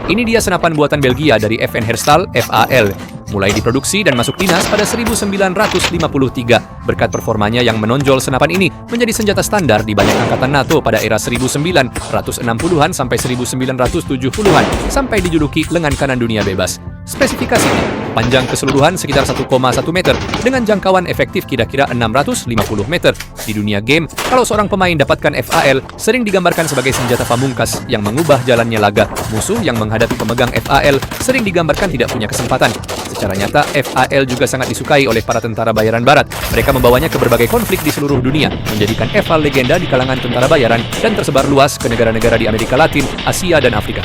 Ini dia senapan buatan Belgia dari FN Herstal FAL. Mulai diproduksi dan masuk dinas pada 1953. Berkat performanya yang menonjol, senapan ini menjadi senjata standar di banyak angkatan NATO pada era 1960-an sampai 1970-an, sampai dijuluki lengan kanan dunia bebas. Spesifikasinya, panjang keseluruhan sekitar 1,1 meter dengan jangkauan efektif kira-kira 650 meter. Di dunia game, kalau seorang pemain dapatkan FAL, sering digambarkan sebagai senjata pamungkas yang mengubah jalannya laga. Musuh yang menghadapi pemegang FAL sering digambarkan tidak punya kesempatan. Secara nyata, FAL juga sangat disukai oleh para tentara bayaran barat. Mereka membawanya ke berbagai konflik di seluruh dunia, menjadikan FAL legenda di kalangan tentara bayaran dan tersebar luas ke negara-negara di Amerika Latin, Asia, dan Afrika.